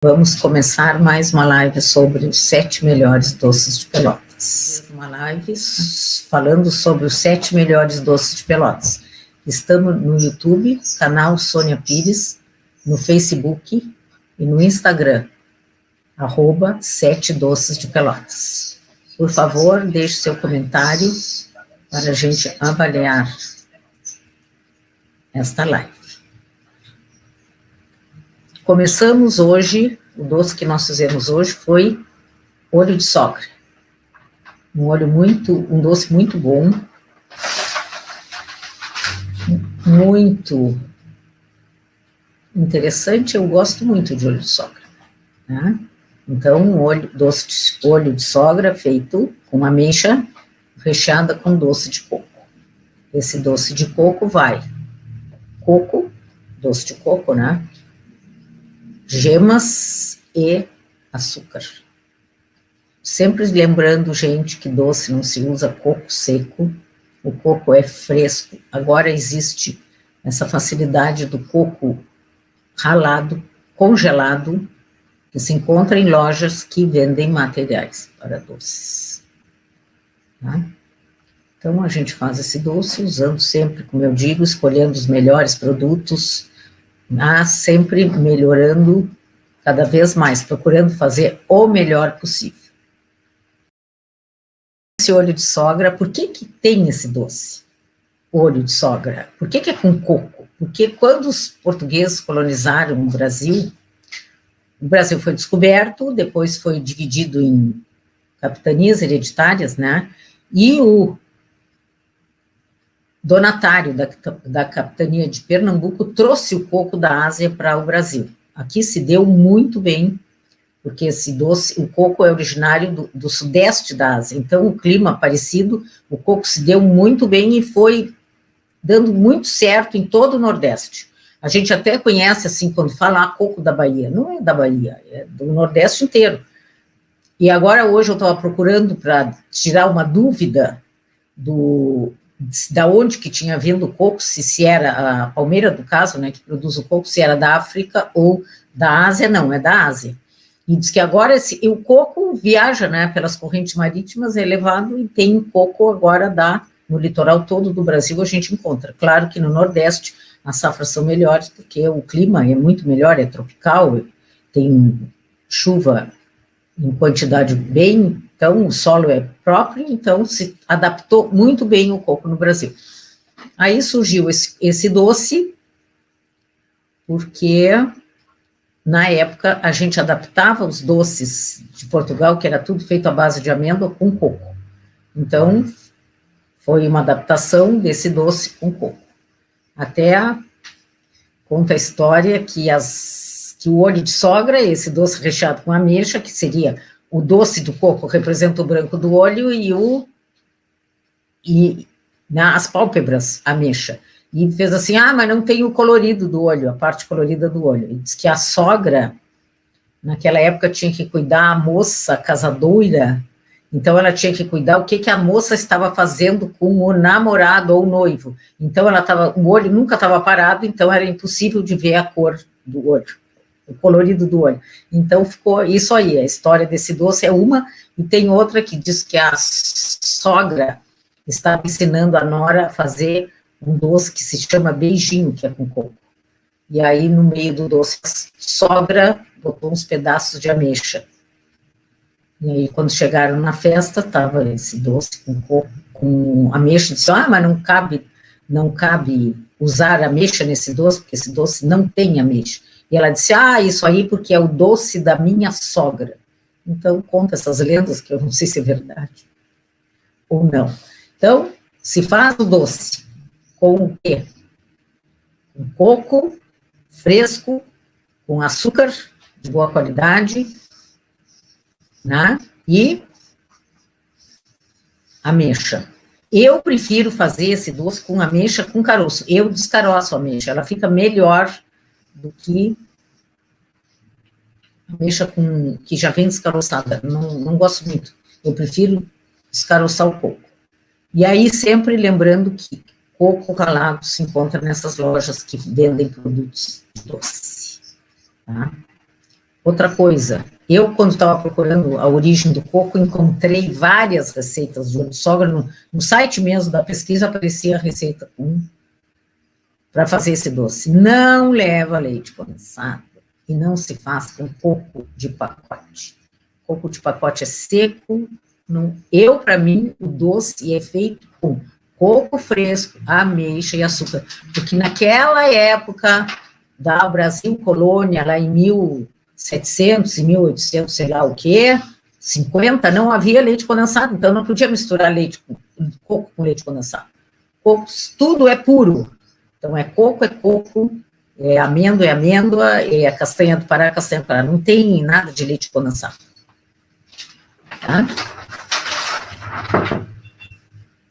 Vamos começar mais uma live sobre os 7 melhores doces de Pelotas. Uma live falando sobre os 7 melhores doces de Pelotas. Estamos no YouTube, canal Sônia Pires, no Facebook e no Instagram, @7 doces de Pelotas. Por favor, deixe seu comentário para a gente avaliar esta live. Começamos hoje, o doce que nós fizemos hoje foi olho de sogra. Um doce muito bom, muito interessante, eu gosto muito de olho de sogra, né? Então, doce de olho de sogra feito com ameixa recheada com doce de coco. Esse doce de coco vai coco, doce de coco, né? Gemas e açúcar. Sempre lembrando, gente, que doce não se usa coco seco, o coco é fresco. Agora existe essa facilidade do coco ralado, congelado, que se encontra em lojas que vendem materiais para doces. Tá? Então, a gente faz esse doce usando sempre, como eu digo, escolhendo os melhores produtos, sempre melhorando cada vez mais, procurando fazer o melhor possível. Esse olho de sogra, por que tem esse doce? Olho de sogra. Por que é com coco? Porque quando os portugueses colonizaram o Brasil foi descoberto, depois foi dividido em capitanias hereditárias, né? E o donatário da capitania de Pernambuco trouxe o coco da Ásia para o Brasil. Aqui se deu muito bem, porque esse doce, o coco é originário do sudeste da Ásia, então o clima parecido, o coco se deu muito bem e foi dando muito certo em todo o Nordeste. A gente até conhece, assim, quando fala coco da Bahia, não é da Bahia, é do Nordeste inteiro. E agora, hoje, eu estava procurando para tirar uma dúvida da onde que tinha vindo o coco, se era a palmeira do caso, né, que produz o coco, se era da África ou da Ásia. Não, é da Ásia. E diz que agora o coco viaja, né, pelas correntes marítimas, é levado, e tem coco agora no litoral todo do Brasil a gente encontra. Claro que no Nordeste as safras são melhores, porque o clima é muito melhor, é tropical, tem chuva em quantidade bem, então o solo é próprio, então se adaptou muito bem o coco no Brasil. Aí surgiu esse doce, porque na época a gente adaptava os doces de Portugal, que era tudo feito à base de amêndoa, com coco. Então, foi uma adaptação desse doce com coco. Até conta a história que o olho de sogra, esse doce recheado com ameixa, que seria o doce do coco, representa o branco do olho, e as pálpebras, ameixa. E fez assim, mas não tem o colorido do olho, a parte colorida do olho. E diz que a sogra, naquela época, tinha que cuidar a moça casadoira, então ela tinha que cuidar o que a moça estava fazendo com o namorado ou o noivo. Então o olho nunca estava parado, então era impossível de ver a cor do olho, o colorido do olho. Então ficou isso aí, a história desse doce é uma, e tem outra que diz que a sogra estava ensinando a nora a fazer um doce que se chama beijinho, que é com coco. E aí, no meio do doce, a sogra botou uns pedaços de ameixa. E aí, quando chegaram na festa, estava esse doce com coco, com ameixa. Disse, mas não cabe usar ameixa nesse doce, porque esse doce não tem ameixa. E ela disse, isso aí porque é o doce da minha sogra. Então, conta essas lendas, que eu não sei se é verdade ou não. Então, se faz o doce com o quê? Com coco fresco, com açúcar de boa qualidade, né? E ameixa. Eu prefiro fazer esse doce com ameixa com caroço. Eu descaroço a ameixa, ela fica melhor do que ameixa que já vem descaroçada. Não gosto muito. Eu prefiro descaroçar o coco. E aí, sempre lembrando que coco ralado se encontra nessas lojas que vendem produtos de doce. Tá? Outra coisa, eu, quando estava procurando a origem do coco, encontrei várias receitas de olho de sogra. No site mesmo da pesquisa aparecia a receita para fazer esse doce. Não leva leite condensado e não se faz com coco de pacote. Coco de pacote é seco. Para mim, o doce é feito com coco fresco, ameixa e açúcar. Porque naquela época da Brasil colônia, lá em 1700 e 1800, sei lá o quê, 50, não havia leite condensado, então não podia misturar coco com leite condensado. Tudo é puro. Então, é coco, é amêndoa, é castanha do Pará, castanha do Pará. Não tem nada de leite condensado. Tá?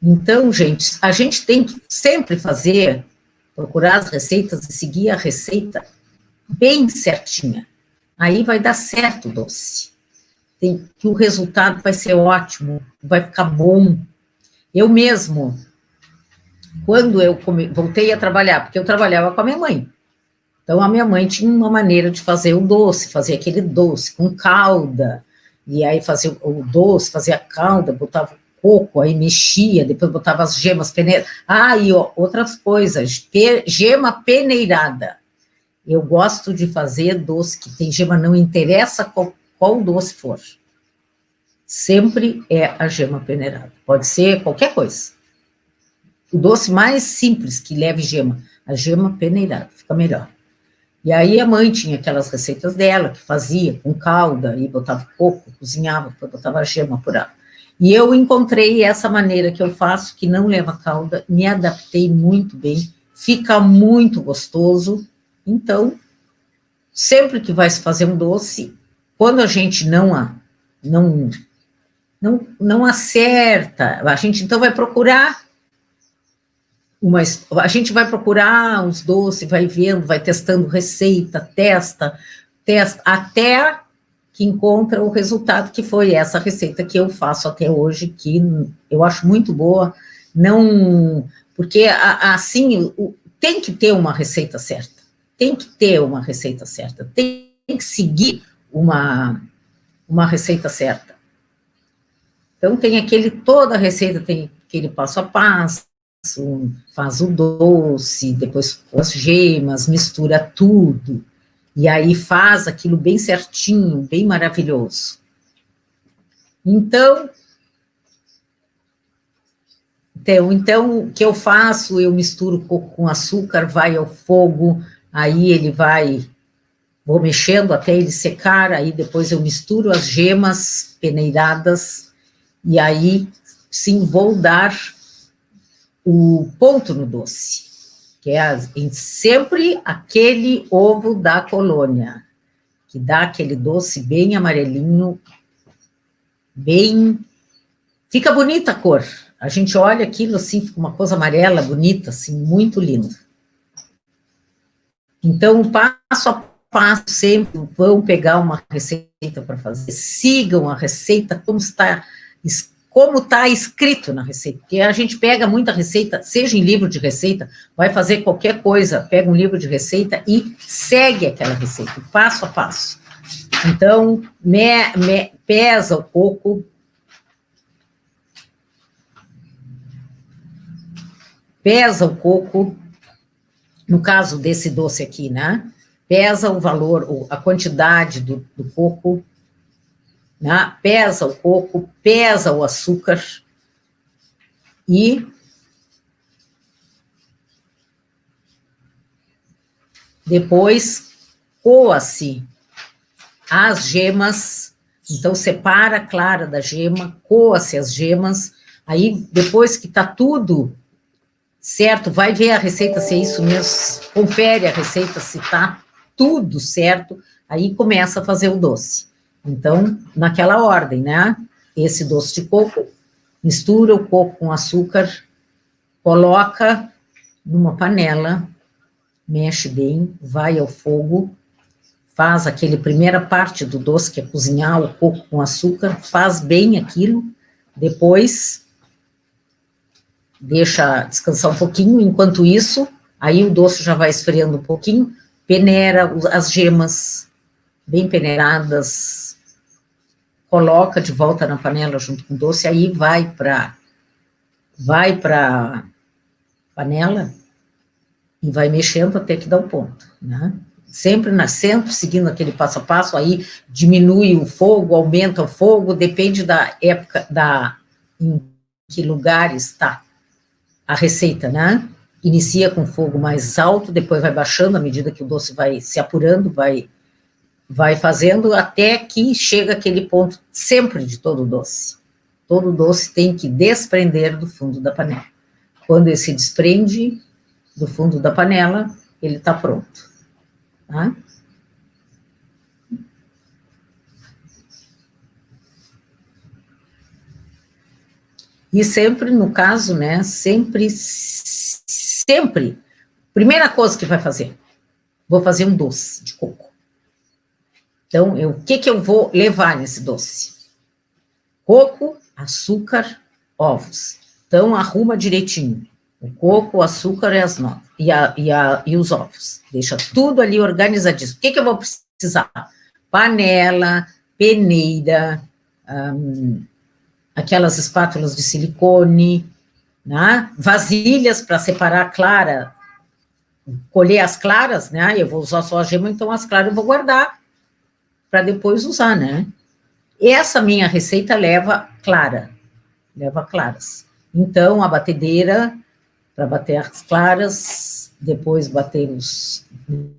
Então, gente, a gente tem que sempre procurar as receitas e seguir a receita bem certinha. Aí vai dar certo o doce. Que o resultado vai ser ótimo, vai ficar bom. Eu mesmo, quando eu voltei a trabalhar, porque eu trabalhava com a minha mãe, então a minha mãe tinha uma maneira de fazer o doce, fazer aquele doce com calda, e aí fazia o doce, fazia a calda, botava coco, aí mexia, depois botava as gemas peneiradas. E outras coisas, gema peneirada. Eu gosto de fazer doce que tem gema, não interessa qual doce for. Sempre é a gema peneirada. Pode ser qualquer coisa. O doce mais simples que leve gema, a gema peneirada, fica melhor. E aí a mãe tinha aquelas receitas dela, que fazia com calda, e botava coco, cozinhava, depois botava a gema por ela. E eu encontrei essa maneira que eu faço, que não leva calda, me adaptei muito bem, fica muito gostoso. Então, sempre que vai se fazer um doce, quando a gente não acerta, a gente então vai procurar a gente vai procurar os doces, vai vendo, vai testando receita, testa, até que encontra o resultado, que foi essa receita que eu faço até hoje, que eu acho muito boa, porque assim, tem que ter uma receita certa, tem que seguir uma receita certa. Então, toda a receita tem aquele passo a passo, faz o doce, depois as gemas, mistura tudo, e aí faz aquilo bem certinho, bem maravilhoso. Então, o que eu faço? Eu misturo coco com açúcar, vai ao fogo, aí vou mexendo até ele secar, aí depois eu misturo as gemas peneiradas, e aí, sim, vou dar o ponto no doce, que é sempre aquele ovo da colônia, que dá aquele doce bem amarelinho, fica bonita a cor. A gente olha aquilo assim, fica uma coisa amarela, bonita, assim, muito linda. Então, passo a passo, sempre vão pegar uma receita para fazer, sigam a receita como está escrito na receita, porque a gente pega muita receita, seja em livro de receita, vai fazer qualquer coisa, pega um livro de receita e segue aquela receita, passo a passo. Então, pesa o coco, no caso desse doce aqui, né? Pesa o valor, a quantidade do coco, né? Pesa o coco, pesa o açúcar e depois coa-se as gemas. Então, separa a clara da gema, coa-se as gemas, aí depois que está tudo certo, vai ver a receita se é isso mesmo, confere a receita se está tudo certo, aí começa a fazer o doce. Então, naquela ordem, né? Esse doce de coco, mistura o coco com açúcar, coloca numa panela, mexe bem, vai ao fogo, faz aquele primeira parte do doce, que é cozinhar o coco com açúcar, faz bem aquilo, depois deixa descansar um pouquinho, enquanto isso, aí o doce já vai esfriando um pouquinho, peneira as gemas, bem peneiradas, coloca de volta na panela junto com o doce, aí vai para panela e vai mexendo até que dá o ponto, né? Sempre seguindo aquele passo a passo, aí diminui o fogo, aumenta o fogo, depende da época, em que lugar está a receita, né? Inicia com fogo mais alto, depois vai baixando à medida que o doce vai se apurando, vai fazendo até que chega aquele ponto sempre de todo doce. Todo doce tem que desprender do fundo da panela. Quando ele se desprende do fundo da panela, ele está pronto. Tá? E sempre, no caso, né, sempre, primeira coisa que vai fazer, vou fazer um doce de coco. Então, o que eu vou levar nesse doce? Coco, açúcar, ovos. Então, arruma direitinho. O coco, o açúcar e os ovos. Deixa tudo ali organizadíssimo. O que eu vou precisar? Panela, peneira, aquelas espátulas de silicone, né? Vasilhas para separar a clara, colher as claras, né? Eu vou usar só a gema, então as claras eu vou guardar para depois usar, né? Essa minha receita leva claras. Então, a batedeira, para bater as claras, depois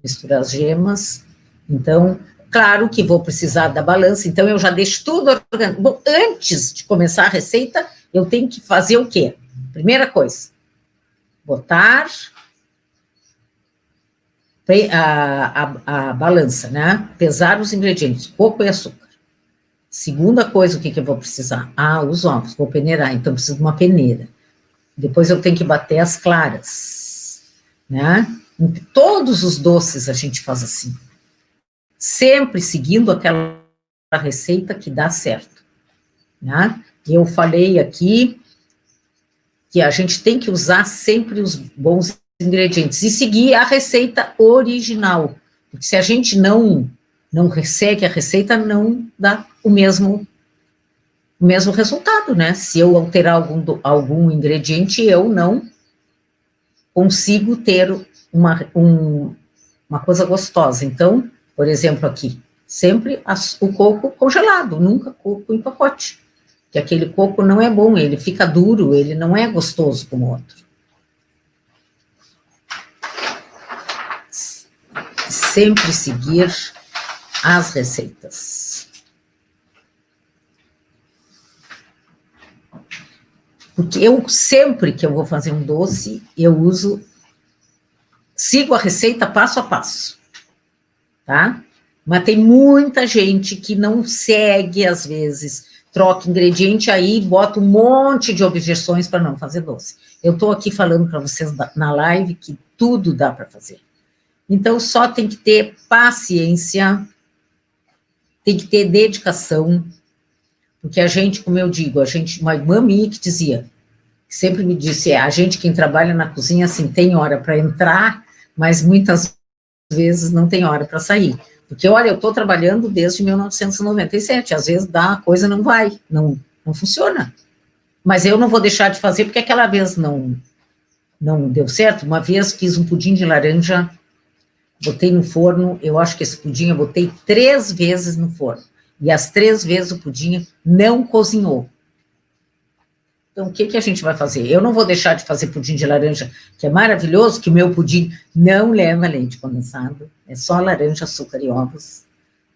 misturar as gemas. Então, claro que vou precisar da balança, então eu já deixo tudo organizado. Bom, antes de começar a receita, eu tenho que fazer o quê? Primeira coisa, botar a balança, né? Pesar os ingredientes, coco e açúcar. Segunda coisa, o que eu vou precisar? Os ovos, vou peneirar, então preciso de uma peneira. Depois eu tenho que bater as claras, né? Em todos os doces a gente faz assim. Sempre seguindo aquela receita que dá certo, né? Eu falei aqui que a gente tem que usar sempre os bons ingredientes e seguir a receita original, porque se a gente não segue a receita, não dá o mesmo resultado, né? Se eu alterar algum ingrediente, eu não consigo ter uma coisa gostosa. Então, por exemplo, aqui, sempre o coco congelado, nunca coco em pacote, que aquele coco não é bom, ele fica duro, ele não é gostoso como o outro. Sempre seguir as receitas. Porque sempre que eu vou fazer um doce, sigo a receita passo a passo, tá? Mas tem muita gente que não segue, às vezes, troca ingrediente aí, bota um monte de objeções para não fazer doce. Eu estou aqui falando para vocês na live que tudo dá para fazer. Então, só tem que ter paciência, tem que ter dedicação, porque a gente, como eu digo, uma irmã minha que dizia, sempre me disse, a gente quem trabalha na cozinha, assim, tem hora para entrar, mas muitas vezes não tem hora para sair. Porque, olha, eu estou trabalhando desde 1997, às vezes a coisa não vai, não funciona. Mas eu não vou deixar de fazer, porque aquela vez não deu certo. Uma vez fiz um pudim de laranja, botei no forno, eu acho que esse pudim eu botei 3 vezes no forno. E as 3 vezes o pudim não cozinhou. Então, o que a gente vai fazer? Eu não vou deixar de fazer pudim de laranja, que é maravilhoso, que o meu pudim não leva leite condensado, é só laranja, açúcar e ovos,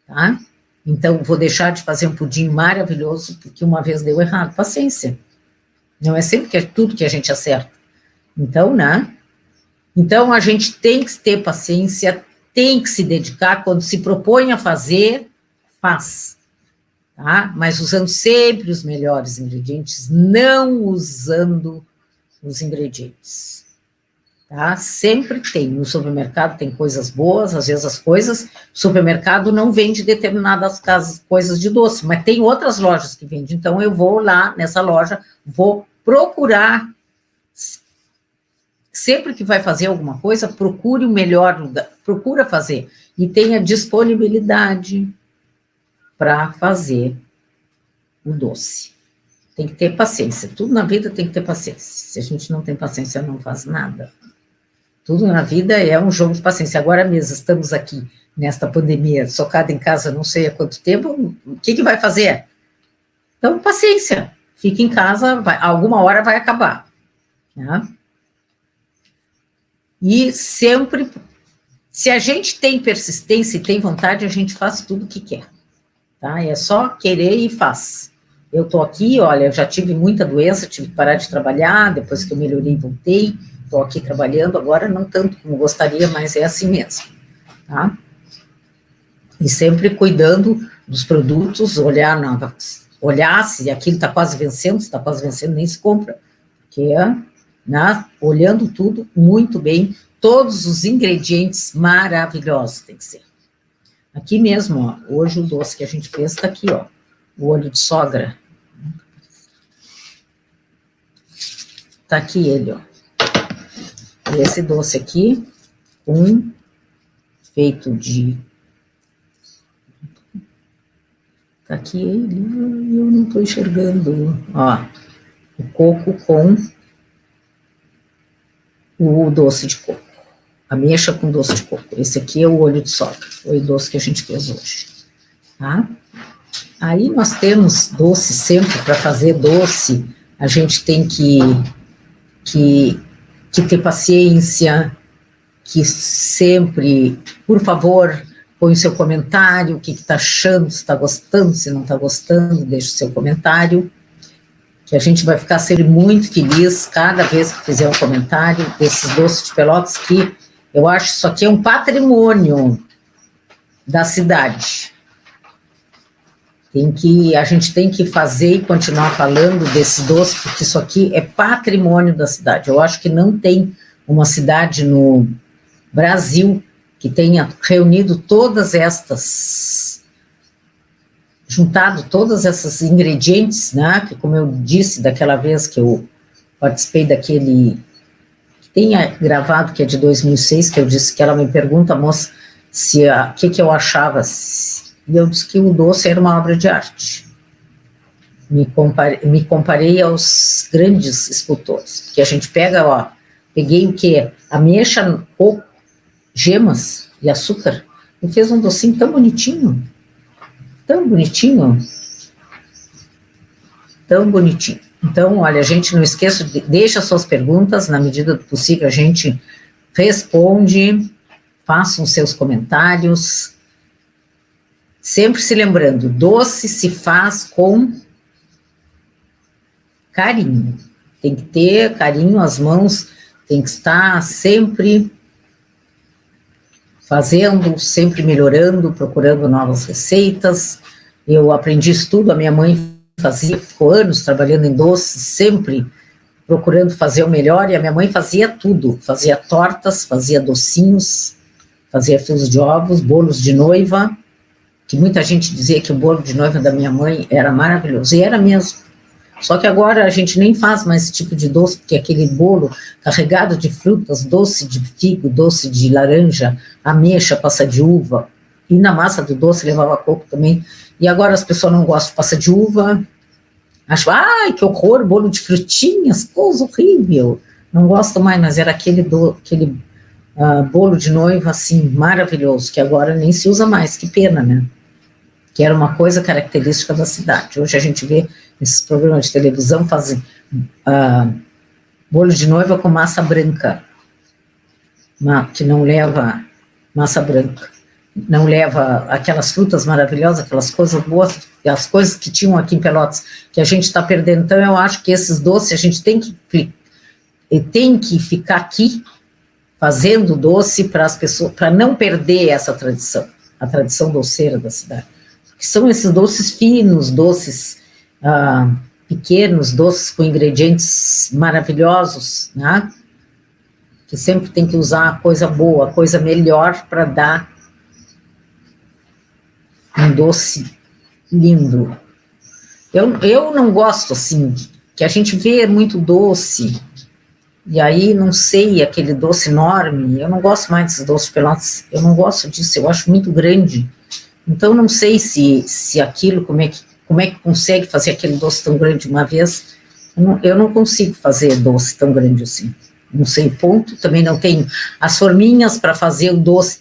tá? Então, vou deixar de fazer um pudim maravilhoso, porque uma vez deu errado. Paciência. Não é sempre que é tudo que a gente acerta. Então, né? Então, a gente tem que ter paciência, tem que se dedicar, quando se propõe a fazer, faz. Tá? Mas usando sempre os melhores ingredientes, não usando os ingredientes. Tá? Sempre tem, no supermercado tem coisas boas, às vezes o supermercado não vende determinadas coisas de doce, mas tem outras lojas que vendem, então eu vou lá nessa loja, vou procurar, sempre que vai fazer alguma coisa, procure o melhor lugar, procura fazer. e tenha disponibilidade para fazer o doce. Tem que ter paciência. Tudo na vida tem que ter paciência. Se a gente não tem paciência, não faz nada. Tudo na vida é um jogo de paciência. Agora mesmo estamos aqui nesta pandemia, socada em casa não sei há quanto tempo, o que vai fazer? Então, paciência. Fica em casa, alguma hora vai acabar. Né? E sempre, se a gente tem persistência e tem vontade, a gente faz tudo o que quer. Tá? É só querer e faz. Eu estou aqui, olha, eu já tive muita doença, tive que parar de trabalhar, depois que eu melhorei, voltei, estou aqui trabalhando, agora não tanto como gostaria, mas é assim mesmo. Tá? E sempre cuidando dos produtos, olhar se aquilo está quase vencendo, se está quase vencendo, nem se compra. Porque olhando tudo muito bem, todos os ingredientes maravilhosos tem que ser. Aqui mesmo, ó, hoje o doce que a gente fez está aqui, ó, o olho de sogra. Está aqui ele, ó. Esse doce aqui, feito de... Tá aqui ele, eu não estou enxergando. Ó, o coco com o doce de coco. Ameixa com doce de coco. Esse aqui é o olho de sogra. Foi o doce que a gente fez hoje. Tá? Aí nós temos doce sempre, para fazer doce, a gente tem que ter paciência, que sempre, por favor, põe o seu comentário, o que está achando, se está gostando, se não está gostando, deixa o seu comentário, que a gente vai ficar sempre muito feliz cada vez que fizer um comentário desses doces de Pelotas, que eu acho que isso aqui é um patrimônio da cidade. A gente tem que fazer e continuar falando desse doce, porque isso aqui é patrimônio da cidade. Eu acho que não tem uma cidade no Brasil que tenha reunido juntado todas essas ingredientes, né, que como eu disse daquela vez que eu participei daquele, que tenha gravado, que é de 2006, que eu disse que ela me pergunta, moça, o que eu achava, e eu disse que o doce era uma obra de arte. Me comparei aos grandes escultores, porque a gente pega, ó, peguei o quê? Ameixa, coco, gemas e açúcar, e fez um docinho tão bonitinho, tão bonitinho, tão bonitinho. Então, olha, a gente não esqueça, deixa suas perguntas, na medida do possível a gente responde, façam seus comentários, sempre se lembrando, doce se faz com carinho, tem que ter carinho, as mãos tem que estar sempre fazendo, sempre melhorando, procurando novas receitas. Eu aprendi isso tudo, a minha mãe fazia, ficou anos trabalhando em doces, sempre procurando fazer o melhor, e a minha mãe fazia tudo, fazia tortas, fazia docinhos, fazia fios de ovos, bolos de noiva, que muita gente dizia que o bolo de noiva da minha mãe era maravilhoso, e era mesmo. Só que agora a gente nem faz mais esse tipo de doce, porque aquele bolo carregado de frutas, doce de figo, doce de laranja, ameixa, passa de uva, e na massa do doce levava coco também, e agora as pessoas não gostam de passa de uva, acham, ai, que horror, bolo de frutinhas, coisa horrível, não gosto mais, mas era aquele bolo de noiva, assim, maravilhoso, que agora nem se usa mais, que pena, né? Que era uma coisa característica da cidade. Hoje a gente vê nesses programas de televisão fazem bolo de noiva com massa branca, que não leva massa branca, não leva aquelas frutas maravilhosas, aquelas coisas boas, as coisas que tinham aqui em Pelotas, que a gente está perdendo. Então eu acho que esses doces a gente tem que ficar aqui fazendo doce para as pessoas, para não perder essa tradição, a tradição doceira da cidade. Que são esses doces finos, doces pequenos, doces com ingredientes maravilhosos, né? Que sempre tem que usar a coisa boa, a coisa melhor para dar um doce lindo. Eu não gosto, assim, que a gente vê muito doce E aí, não sei, aquele doce enorme, eu não gosto mais desses doces de Pelotas, eu não gosto disso, eu acho muito grande. Então, não sei se aquilo, como é que consegue fazer aquele doce tão grande uma vez. Eu não consigo fazer doce tão grande assim. Não sei o ponto, também não tenho. As forminhas para fazer o doce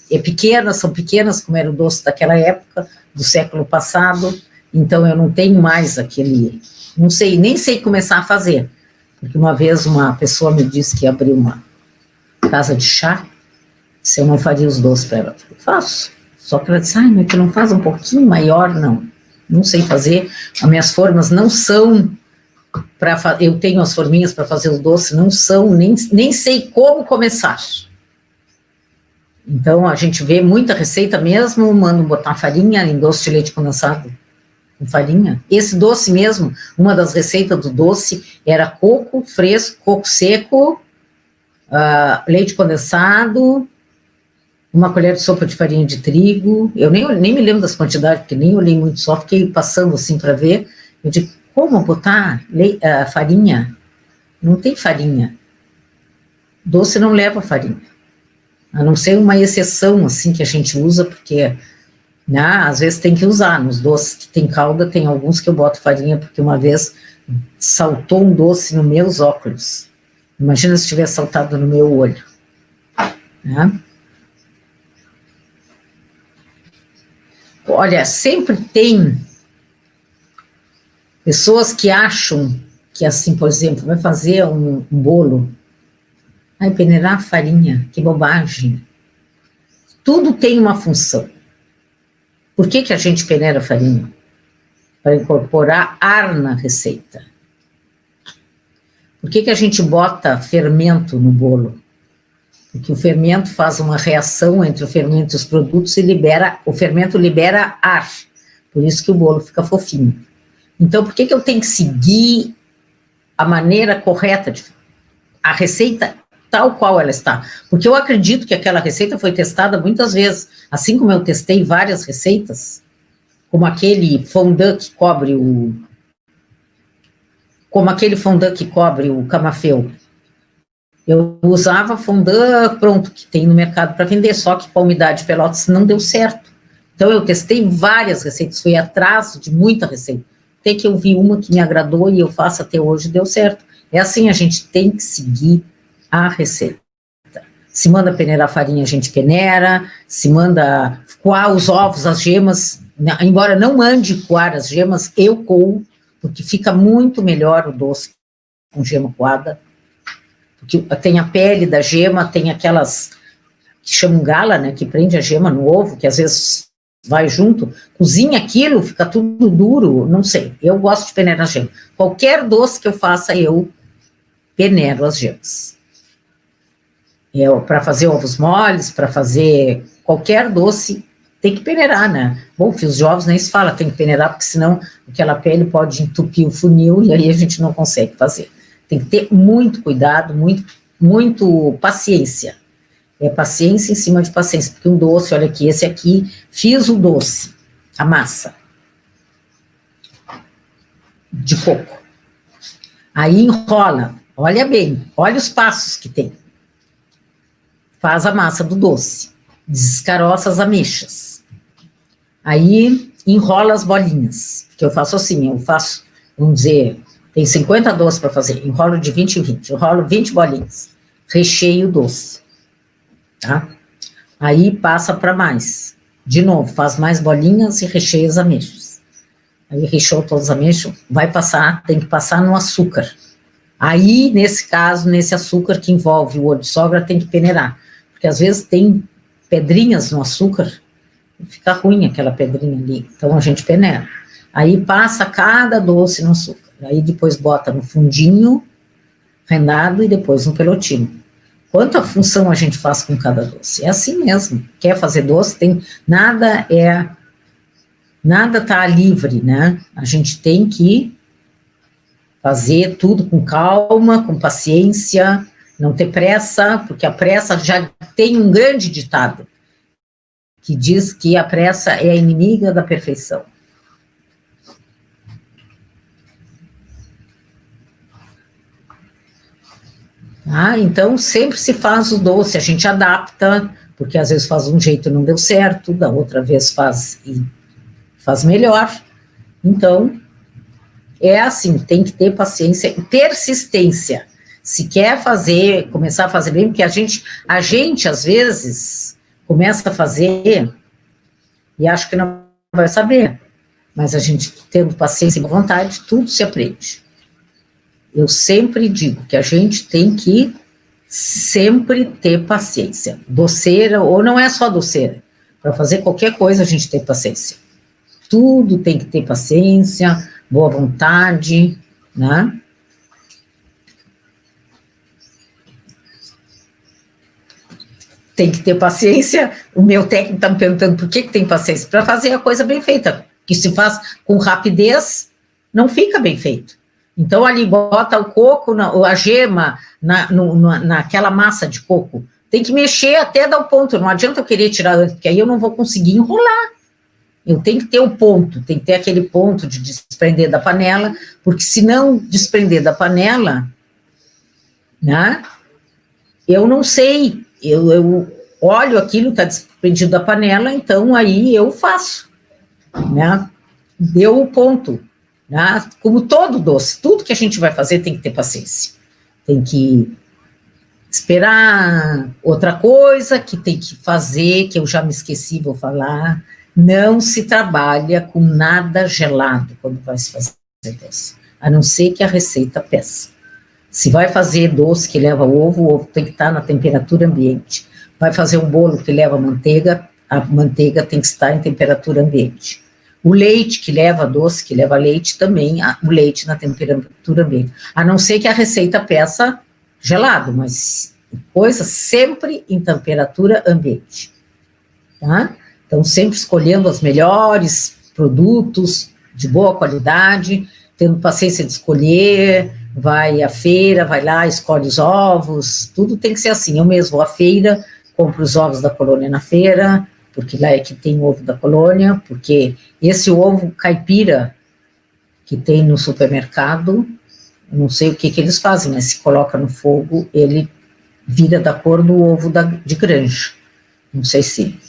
são pequenas, como era o doce daquela época, do século passado, então eu não tenho mais aquele, não sei, nem sei começar a fazer. Porque uma vez uma pessoa me disse que abriu uma casa de chá, se eu não faria os doces para ela. Eu falei, faço. Só que ela disse, ai, mas tu não faz um pouquinho maior? Não, não sei fazer. As minhas formas não são para... Eu tenho as forminhas para fazer os doces, não são, nem sei como começar. Então, a gente vê muita receita mesmo, mando botar farinha em doce de leite condensado com farinha. Esse doce mesmo, uma das receitas do doce era coco fresco, coco seco, leite condensado, uma colher de sopa de farinha de trigo. Eu nem me lembro das quantidades, porque nem olhei muito, só fiquei passando assim para ver. Eu digo, como botar farinha? Não tem farinha. Doce não leva farinha. A não ser uma exceção, assim, que a gente usa, porque, né, às vezes tem que usar. Nos doces que tem calda, tem alguns que eu boto farinha, porque uma vez saltou um doce nos meus óculos. Imagina se tivesse saltado no meu olho. Né? Olha, sempre tem pessoas que acham que, assim, por exemplo, vai fazer um bolo, vai peneirar a farinha, que bobagem. Tudo tem uma função. Por que a gente peneira a farinha? Para incorporar ar na receita. Por que a gente bota fermento no bolo? Porque o fermento faz uma reação entre o fermento e os produtos e o fermento libera ar. Por isso que o bolo fica fofinho. Então, por que eu tenho que seguir a maneira correta, a receita tal qual ela está? Porque eu acredito que aquela receita foi testada muitas vezes, assim como eu testei várias receitas, como aquele fondant que cobre o camafeu. Eu usava fondant pronto, que tem no mercado para vender, só que com a umidade de Pelotas não deu certo. Então, eu testei várias receitas, fui atrás de muita receita. Até que eu vi uma que me agradou e eu faço até hoje, deu certo. É assim, a gente tem que seguir a receita. Se manda peneirar a farinha, a gente peneira. Se manda coar os ovos, as gemas, embora não mande coar as gemas, eu coo, porque fica muito melhor o doce com gema coada. Porque tem a pele da gema, tem aquelas que chamam gala, né, que prende a gema no ovo, que às vezes vai junto, cozinha aquilo, fica tudo duro, não sei. Eu gosto de peneirar a gema. Qualquer doce que eu faça, eu peneiro as gemas. Para fazer ovos moles, para fazer qualquer doce, tem que peneirar, né? Bom, fios de ovos nem se fala, tem que peneirar, porque senão aquela pele pode entupir o funil e aí a gente não consegue fazer. Tem que ter muito cuidado, muito paciência. É paciência em cima de paciência, porque um doce, olha aqui, esse aqui, fiz o doce, a massa de coco. Aí enrola, olha bem, olha os passos que tem. Faz a massa do doce, descaroça as ameixas. Aí enrola as bolinhas, que eu faço assim, vamos dizer, tem 50 doces para fazer, enrolo de 20 em 20, enrolo 20 bolinhas, recheio o doce, tá? Aí passa para mais, de novo, faz mais bolinhas e recheia as ameixas. Aí recheou todas as ameixas, tem que passar no açúcar. Aí, nesse caso, nesse açúcar que envolve o olho de sogra, tem que peneirar, porque às vezes tem pedrinhas no açúcar, fica ruim aquela pedrinha ali, então a gente peneira. Aí passa cada doce no açúcar, aí depois bota no fundinho rendado e depois no pelotino. Quanta função a gente faz com cada doce? É assim mesmo. Quer fazer doce, nada tá livre, né? A gente tem que fazer tudo com calma, com paciência, não ter pressa, porque a pressa já tem um grande ditado que diz que a pressa é a inimiga da perfeição. Tá? Então, sempre se faz o doce, a gente adapta, porque às vezes faz de um jeito e não deu certo, da outra vez faz e faz melhor. Então, é assim, tem que ter paciência e persistência. Se quer fazer, começar a fazer bem, porque a gente às vezes, começa a fazer e acha que não vai saber. Mas a gente, tendo paciência e vontade, tudo se aprende. Eu sempre digo que a gente tem que sempre ter paciência. Doceira, ou não é só doceira. Para fazer qualquer coisa, a gente tem paciência. Tudo tem que ter paciência, boa vontade, né? Tem que ter paciência. O meu técnico está me perguntando por que tem paciência. Para fazer a coisa bem feita. Que se faz com rapidez, não fica bem feito. Então, ali, bota o coco, a gema, naquela massa de coco. Tem que mexer até dar o ponto. Não adianta eu querer tirar antes, porque aí eu não vou conseguir enrolar. Eu tenho que ter o ponto, tem que ter aquele ponto de desprender da panela, porque se não desprender da panela, né, eu não sei, eu olho aquilo, está desprendido da panela, então aí eu faço, né, deu o ponto, né, como todo doce, tudo que a gente vai fazer tem que ter paciência, tem que esperar. Outra coisa que tem que fazer, que eu já me esqueci, vou falar, não se trabalha com nada gelado quando vai se fazer doce, a não ser que a receita peça. Se vai fazer doce que leva ovo, o ovo tem que estar na temperatura ambiente. Vai fazer um bolo que leva manteiga, a manteiga tem que estar em temperatura ambiente. O leite que leva doce, que leva leite também, o leite na temperatura ambiente. A não ser que a receita peça gelado, mas coisa sempre em temperatura ambiente. Tá? Então, sempre escolhendo os melhores produtos de boa qualidade, tendo paciência de escolher, vai à feira, vai lá, escolhe os ovos, tudo tem que ser assim. Eu mesmo vou à feira, compro os ovos da colônia na feira, porque lá é que tem o ovo da colônia, porque esse ovo caipira que tem no supermercado, não sei o que eles fazem, mas se coloca no fogo, ele vira da cor do ovo de granja. Não sei.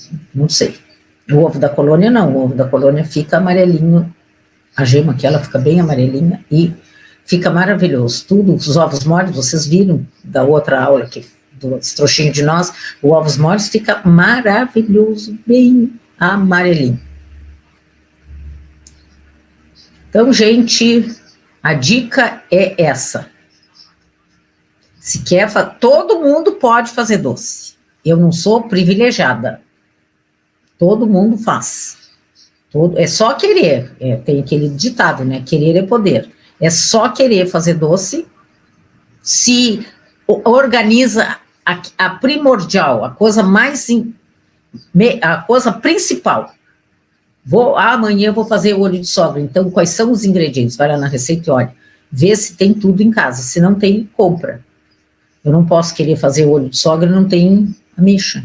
O ovo da colônia não, o ovo da colônia fica amarelinho, a gema que ela fica bem amarelinha e fica maravilhoso. Tudo, os ovos moles, vocês viram da outra aula, dos trouxinhos de nós, os ovos moles fica maravilhoso, bem amarelinho. Então, gente, a dica é essa. Se quer, todo mundo pode fazer doce. Eu não sou privilegiada. Todo mundo faz. É só querer. Tem aquele ditado, né? Querer é poder. É só querer fazer doce. Se organiza a primordial, a coisa a coisa principal. Amanhã eu vou fazer olho de sogra. Então, quais são os ingredientes? Vai lá na receita e olha. Vê se tem tudo em casa. Se não tem, compra. Eu não posso querer fazer olho de sogra e não tem ameixa.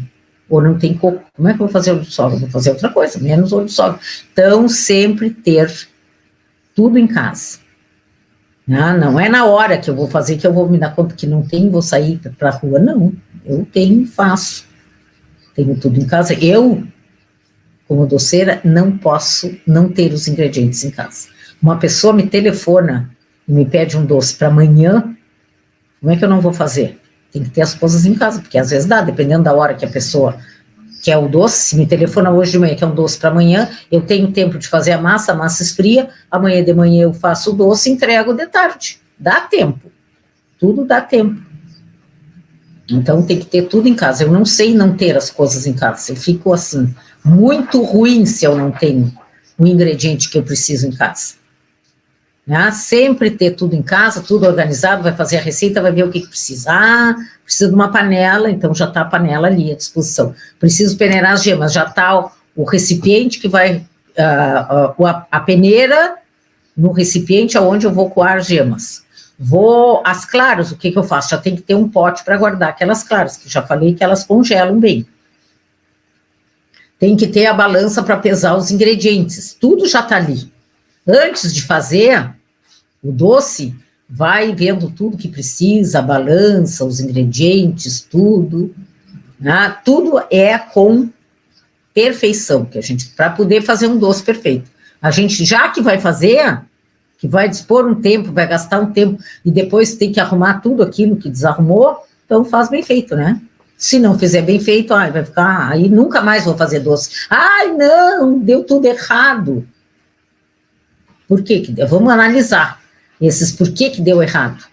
Ou não tem coco. Como é que eu vou fazer olho de sogra? Vou fazer outra coisa, menos olho de sogra. Então, sempre ter tudo em casa. Não é na hora que eu vou fazer que eu vou me dar conta que não tem, vou sair para a rua. Não, eu faço. Tenho tudo em casa. Eu, como doceira, não posso não ter os ingredientes em casa. Uma pessoa me telefona e me pede um doce para amanhã, como é que eu não vou fazer? Tem que ter as coisas em casa, porque às vezes dá, dependendo da hora que a pessoa quer o doce. Se me telefona hoje de manhã, quer um doce para amanhã, eu tenho tempo de fazer a massa esfria, amanhã de manhã eu faço o doce e entrego de tarde. Dá tempo. Tudo dá tempo. Então tem que ter tudo em casa. Eu não sei não ter as coisas em casa. Eu fico assim, muito ruim se eu não tenho o ingrediente que eu preciso em casa. Sempre ter tudo em casa, tudo organizado, vai fazer a receita, vai ver o que precisa. Precisa de uma panela, então já está a panela ali à disposição. Preciso peneirar as gemas, já está o recipiente que vai, a peneira no recipiente aonde eu vou coar as gemas. As claras, o que eu faço? Já tem que ter um pote para guardar aquelas claras, que já falei que elas congelam bem. Tem que ter a balança para pesar os ingredientes, tudo já está ali. Antes de fazer o doce, vai vendo tudo que precisa, a balança, os ingredientes, tudo, né? Tudo é com perfeição, que a gente, para poder fazer um doce perfeito. A gente, já que vai fazer, que vai dispor um tempo, vai gastar um tempo, e depois tem que arrumar tudo aquilo que desarrumou, então faz bem feito, né? Se não fizer bem feito, vai ficar, aí nunca mais vou fazer doce. Ai, não, deu tudo errado. Por quê? Vamos analisar esses por que deu errado.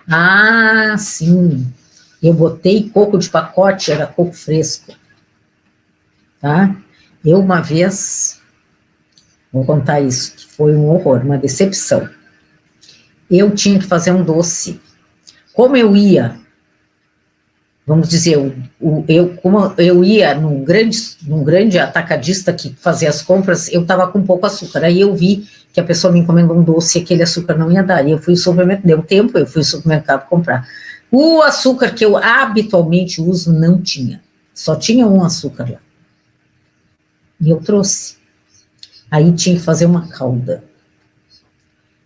Ah, sim, eu botei coco de pacote, era coco fresco. Tá? Eu uma vez, vou contar isso, que foi um horror, uma decepção. Eu tinha que fazer um doce. Como eu ia, vamos dizer, como eu ia num grande atacadista que fazia as compras, eu estava com pouco açúcar. Aí eu vi que a pessoa me encomendou um doce e aquele açúcar não ia dar. E eu fui ao supermercado, deu tempo, eu fui ao supermercado comprar. O açúcar que eu habitualmente uso não tinha. Só tinha um açúcar lá. E eu trouxe. Aí tinha que fazer uma calda.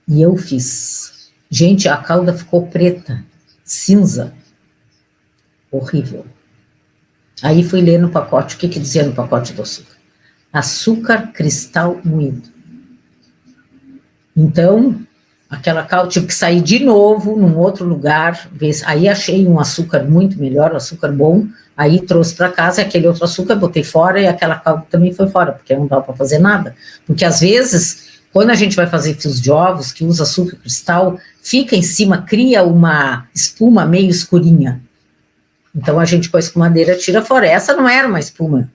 E eu fiz. Gente, a calda ficou preta, cinza. Horrível. Aí fui ler no pacote, o que dizia no pacote do açúcar? Açúcar cristal moído. Então, aquela calda, tive que sair de novo num outro lugar, aí achei um açúcar muito melhor, um açúcar bom, aí trouxe para casa aquele outro açúcar, botei fora e aquela calda também foi fora, porque não dava para fazer nada. Porque às vezes, quando a gente vai fazer fios de ovos, que usa açúcar cristal, fica em cima, cria uma espuma meio escurinha. Então a gente com a escumadeira tira fora. Essa não era uma espuma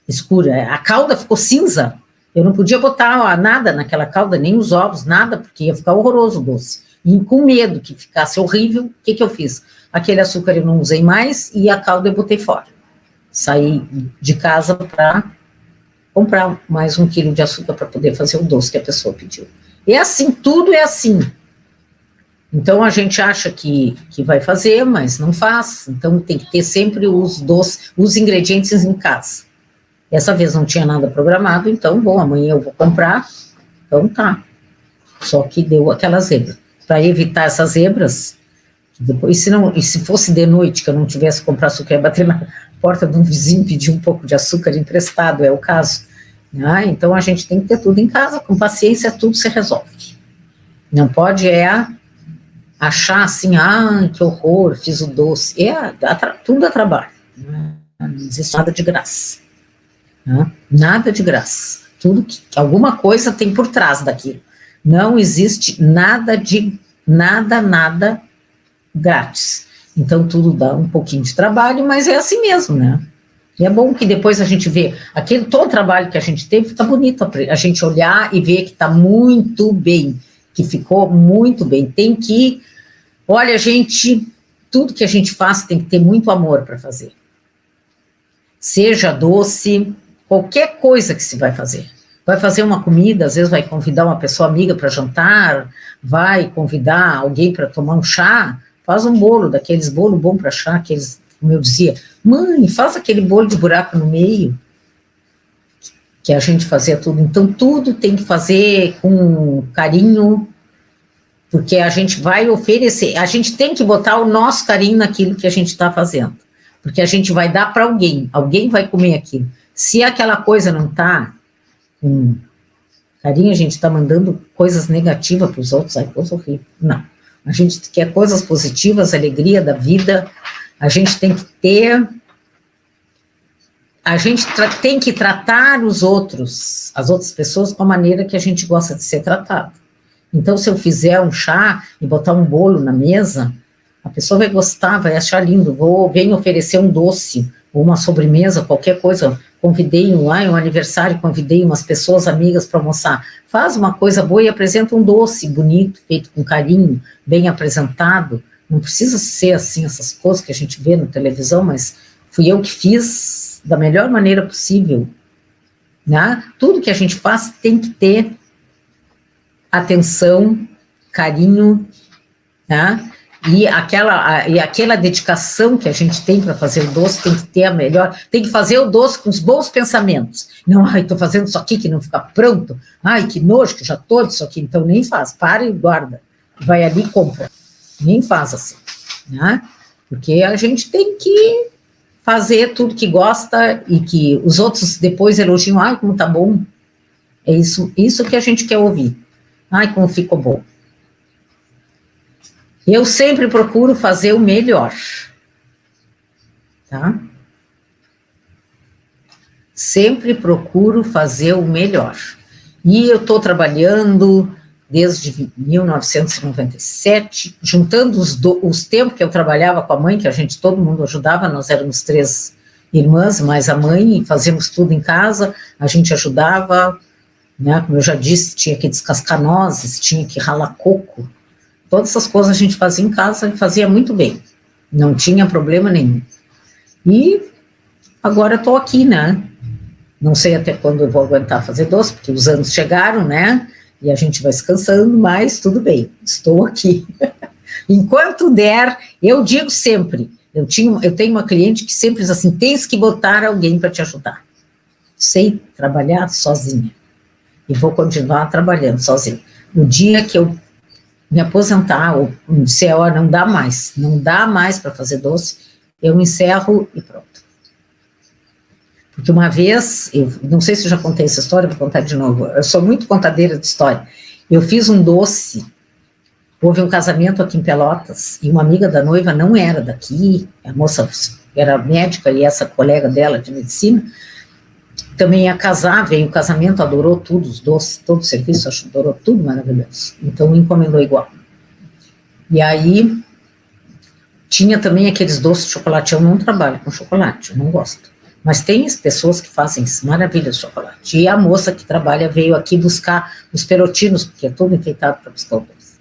escura, a calda ficou cinza. Eu não podia botar nada naquela calda, nem os ovos, nada, porque ia ficar horroroso o doce. E com medo que ficasse horrível, o que eu fiz? Aquele açúcar eu não usei mais e a calda eu botei fora. Saí de casa para comprar mais 1 quilo de açúcar para poder fazer o doce que a pessoa pediu. É assim, tudo é assim. Então a gente acha que vai fazer, mas não faz. Então tem que ter sempre os ingredientes em casa. Essa vez não tinha nada programado, então, bom, amanhã eu vou comprar, então tá. Só que deu aquela zebra. Para evitar essas zebras, depois, se fosse de noite que eu não tivesse comprado açúcar, ia bater na porta de um vizinho, pedir um pouco de açúcar emprestado, é o caso. Então a gente tem que ter tudo em casa, com paciência tudo se resolve. Não pode achar assim, que horror, fiz o doce. Tudo é trabalho, não existe nada de graça. Nada de graça. Tudo alguma coisa tem por trás daquilo. Não existe nada grátis. Então tudo dá um pouquinho de trabalho, mas é assim mesmo, né? E é bom que depois a gente vê todo o trabalho que a gente teve, fica bonito a gente olhar e ver que está muito bem, que ficou muito bem. Olha, gente, tudo que a gente faz tem que ter muito amor para fazer. Seja doce, qualquer coisa que se vai fazer. Vai fazer uma comida, às vezes vai convidar uma pessoa amiga para jantar, vai convidar alguém para tomar um chá, faz um bolo, daqueles bolo bom para chá, como eu dizia, mãe, faz aquele bolo de buraco no meio, que a gente fazia tudo. Então, tudo tem que fazer com carinho, porque a gente vai oferecer, a gente tem que botar o nosso carinho naquilo que a gente está fazendo, porque a gente vai dar para alguém vai comer aquilo. Se aquela coisa não está com carinho, a gente está mandando coisas negativas para os outros, coisa horrível. Não. A gente quer coisas positivas, alegria da vida, a gente tem que ter. A gente tem que tratar as outras pessoas com a maneira que a gente gosta de ser tratado. Então, se eu fizer um chá e botar um bolo na mesa, a pessoa vai gostar, vai achar lindo. Venho oferecer um doce, ou uma sobremesa, qualquer coisa. Convidei um aniversário, convidei umas pessoas amigas para almoçar. Faz uma coisa boa e apresenta um doce bonito, feito com carinho, bem apresentado. Não precisa ser assim, essas coisas que a gente vê na televisão, mas fui eu que fiz da melhor maneira possível. Né? Tudo que a gente faz tem que ter atenção, carinho, né? E aquela dedicação que a gente tem para fazer o doce tem que ter a melhor, tem que fazer o doce com os bons pensamentos. Não, estou fazendo isso aqui que não fica pronto, que nojo, que já estou disso aqui, então nem faz, para e guarda. vai ali e compra. Nem faz assim, né? Porque a gente tem que fazer tudo que gosta e que os outros depois elogiam, ai, como tá bom. É isso que a gente quer ouvir. Ai, como ficou bom. Eu sempre procuro fazer o melhor, tá? Sempre procuro fazer o melhor. E eu estou trabalhando desde 1997, juntando os tempos que eu trabalhava com a mãe, que todo mundo ajudava, nós éramos 3 irmãs, mais a mãe, e fazíamos tudo em casa, a gente ajudava, né, como eu já disse, tinha que descascar nozes, tinha que ralar coco, todas essas coisas a gente fazia em casa e fazia muito bem, não tinha problema nenhum. E agora estou aqui, né, não sei até quando eu vou aguentar fazer doce, porque os anos chegaram, né, e a gente vai descansando, mas tudo bem, estou aqui. Enquanto der, eu digo sempre, eu tenho uma cliente que sempre diz assim, tens que botar alguém para te ajudar. Sei trabalhar sozinha, e vou continuar trabalhando sozinha. O dia que eu me aposentar, ou se não dá mais para fazer doce, eu me encerro e pronto. Porque uma vez, eu não sei se eu já contei essa história, vou contar de novo, eu sou muito contadeira de história. Eu fiz um doce, houve um casamento aqui em Pelotas, e uma amiga da noiva não era daqui, a moça era médica, e essa colega dela de medicina, também ia casar, veio o casamento, adorou tudo, os doces, todo o serviço, adorou tudo maravilhoso. Então, encomendou igual. E aí, tinha também aqueles doces de chocolate, eu não trabalho com chocolate, eu não gosto. Mas tem pessoas que fazem maravilhas de chocolate. E a moça que trabalha veio aqui buscar os perotinos, porque é todo enfeitado para buscar o doce.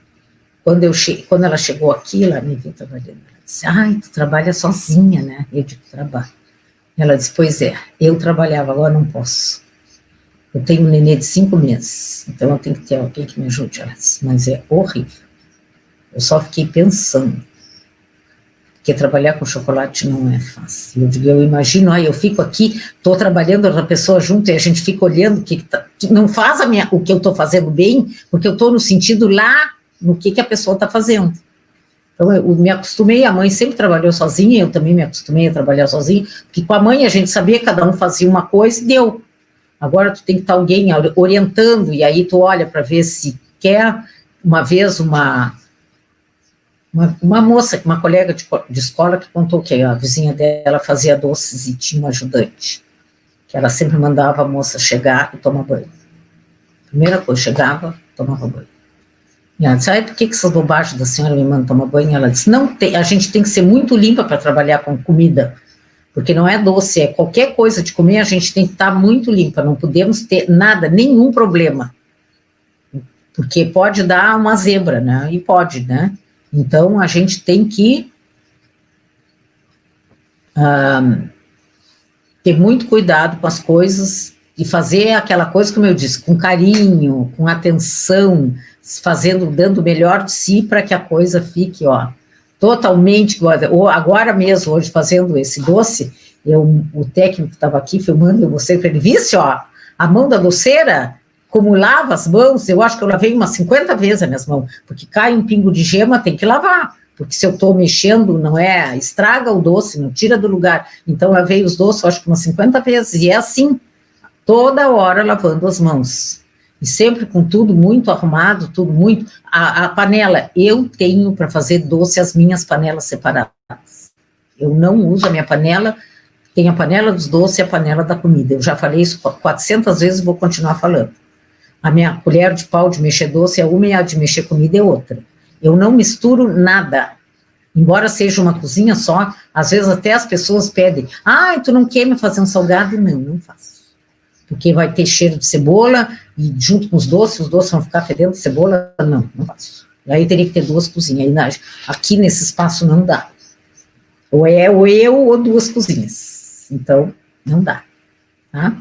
Quando ela chegou aqui, ela me viu trabalhando. Ela disse, ai, tu trabalha sozinha, né? Eu digo, trabalho. Ela disse, pois é, eu trabalhava, agora não posso. Eu tenho um nenê de 5 meses, então eu tenho que ter alguém que me ajude. Ela disse, mas é horrível. Eu só fiquei pensando. Porque trabalhar com chocolate não é fácil. Eu imagino, eu fico aqui, estou trabalhando, outra pessoa junto, e a gente fica olhando, não faz o que eu estou fazendo bem, porque eu estou no sentido lá, no que a pessoa está fazendo. Então, eu me acostumei, a mãe sempre trabalhou sozinha, eu também me acostumei a trabalhar sozinha, porque com a mãe a gente sabia que cada um fazia uma coisa e deu. Agora tu tem que estar alguém orientando, e aí tu olha para ver se quer, uma vez uma moça, uma colega de escola que contou que a vizinha dela fazia doces e tinha um ajudante, que ela sempre mandava a moça chegar e tomar banho. Primeira coisa, chegava, tomava banho. E ela disse, por que essas bobagens da senhora me mandam tomar banho? Ela disse, a gente tem que ser muito limpa para trabalhar com comida, porque não é doce, é qualquer coisa de comer, a gente tem que estar muito limpa, não podemos ter nada, nenhum problema, porque pode dar uma zebra, né? E pode, né? Então, a gente tem que ter muito cuidado com as coisas e fazer aquela coisa, como eu disse, com carinho, com atenção, dando o melhor de si para que a coisa fique, totalmente, ou agora mesmo, hoje, fazendo esse doce, o técnico que estava aqui filmando, eu mostrei para ele, visse, a mão da doceira, como lava as mãos, eu acho que eu lavei umas 50 vezes as minhas mãos, porque cai um pingo de gema, tem que lavar, porque se eu estou mexendo, estraga o doce, não tira do lugar, então lavei os doces, eu acho que umas 50 vezes, e é assim, toda hora lavando as mãos, e sempre com tudo muito arrumado, tudo muito, a panela, eu tenho para fazer doce as minhas panelas separadas, eu não uso a minha panela, tem a panela dos doces e a panela da comida, eu já falei isso 400 vezes, vou continuar falando. A minha colher de pau de mexer doce é uma e a de mexer comida é outra. Eu não misturo nada. Embora seja uma cozinha só, às vezes até as pessoas pedem, tu não quer me fazer um salgado? Não faço. Porque vai ter cheiro de cebola e junto com os doces vão ficar fedendo de cebola? Não faço. Aí teria que ter 2 cozinhas. Aqui nesse espaço não dá. Ou é eu ou 2 cozinhas. Então, não dá. Tá?